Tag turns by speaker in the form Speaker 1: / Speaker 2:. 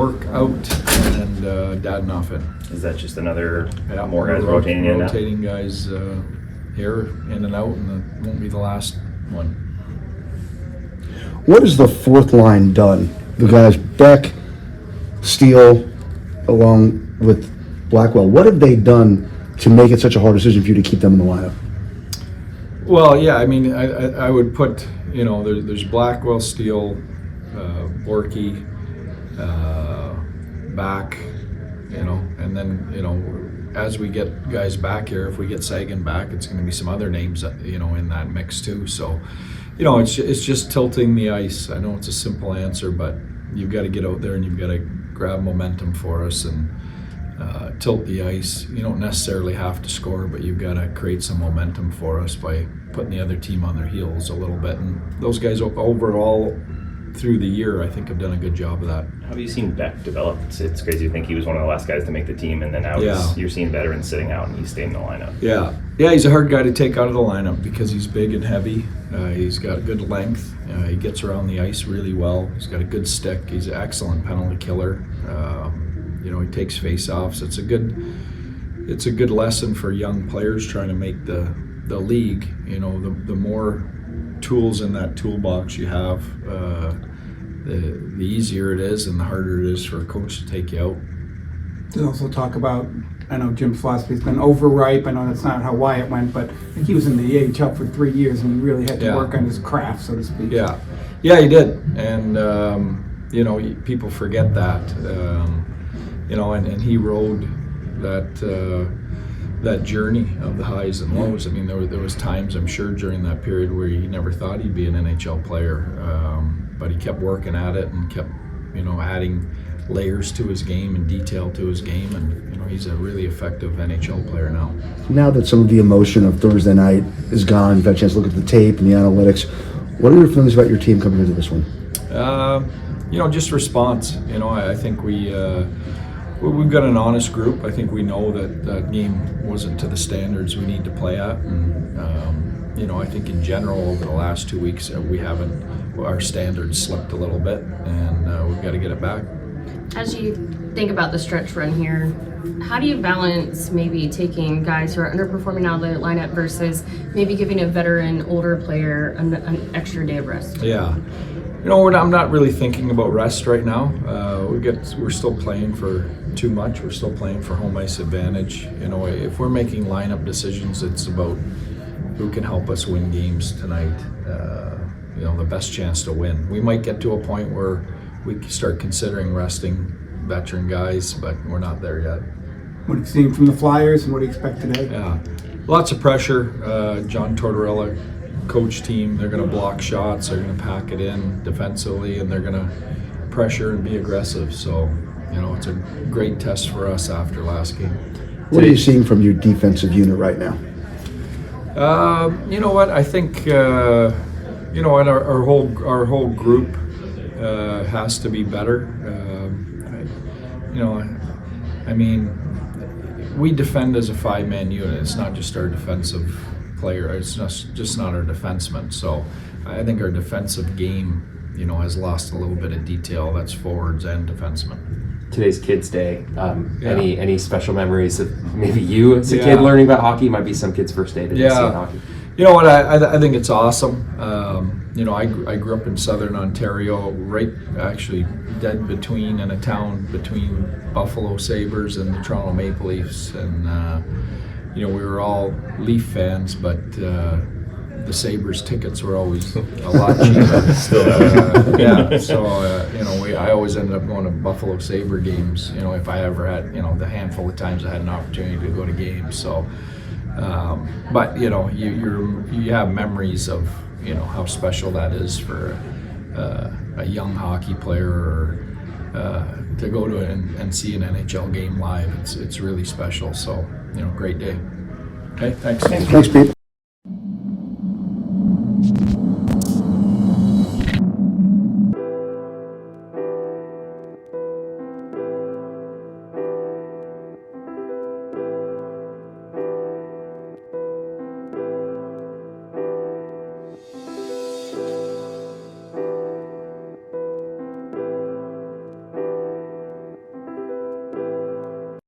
Speaker 1: work out, and Dad not in.
Speaker 2: Is that just another more guys rotating in now?
Speaker 1: Rotating guys here in and out, and it won't be the last one.
Speaker 3: What has the fourth line done? The guys Beck, Steele, along with Blackwell. What have they done to make it such a hard decision for you to keep them in the lineup?
Speaker 1: Well, yeah, I mean, I would put, there's Blackwell, Steele, Borky, back, and then, as we get guys back here, if we get Sagan back, it's going to be some other names, in that mix too. So, it's just tilting the ice. I know it's a simple answer, but you've got to get out there and you've got to grab momentum for us and tilt the ice. You don't necessarily have to score, but you've got to create some momentum for us by putting the other team on their heels a little bit. And those guys overall through the year, I think, have done a good job of that.
Speaker 2: How have you seen Beck develop? It's crazy to think he was one of the last guys to make the team, and then now you're seeing veterans sitting out and he's staying in the lineup.
Speaker 1: Yeah, he's a hard guy to take out of the lineup because he's big and heavy. He's got good length. He gets around the ice really well. He's got a good stick. He's an excellent penalty killer. He takes face-offs. It's a good lesson for young players trying to make the league. The more tools in that toolbox you have, the easier it is and the harder it is for a coach to take you out.
Speaker 4: To also talk about, I know Jim's philosophy's been overripe. I know that's not how Wyatt went, but I think he was in the AHL for 3 years and he really had to work on his craft, so to speak.
Speaker 1: Yeah, he did, and people forget that. And he rode that journey of the highs and lows. I mean, there was times, I'm sure, during that period where he never thought he'd be an NHL player, but he kept working at it and kept, adding layers to his game and detail to his game, and he's a really effective NHL player now.
Speaker 3: Now that some of the emotion of Thursday night is gone, you've had a chance to look at the tape and the analytics, what are your feelings about your team coming into this one?
Speaker 1: Just response. I think we've got an honest group. I think we know that game wasn't to the standards we need to play at, and I think in general over the last 2 weeks our standards slipped a little bit, and we've got to get it back.
Speaker 5: As you think about the stretch run here, how do you balance maybe taking guys who are underperforming out of the lineup versus maybe giving a veteran, older player an extra day of rest?
Speaker 1: Yeah. I'm not really thinking about rest right now. We're still playing for too much. We're still playing for home ice advantage. If we're making lineup decisions, it's about who can help us win games tonight. The best chance to win. We might get to a point where we start considering resting veteran guys, but we're not there yet.
Speaker 4: What have you seen from the Flyers, and what do you expect today?
Speaker 1: Yeah, lots of pressure. John Tortorella coach team, they're going to block shots, they're going to pack it in defensively, and they're going to pressure and be aggressive. So, it's a great test for us after last game.
Speaker 3: What are you seeing from your defensive unit right now?
Speaker 1: I think our whole group has to be better. We defend as a 5-man unit. It's not just our defensive player. It's just not our defensemen. So I think our defensive game, has lost a little bit of detail. That's forwards and defensemen.
Speaker 6: Today's Kids Day. Any special memories of maybe you as a kid learning about hockey? Might be some kids' first day to see hockey.
Speaker 1: You know what? I think it's awesome. I grew up in Southern Ontario, right actually dead between in a town between Buffalo Sabres and the Toronto Maple Leafs, and we were all Leaf fans, but the Sabres tickets were always a lot cheaper. I always ended up going to Buffalo Sabre games. If I ever had, the handful of times I had an opportunity to go to games. So. But you have memories of how special that is for a young hockey player, or to go to and see an NHL game live. It's really special. So great day. Okay, thanks.
Speaker 3: Thanks, Pete.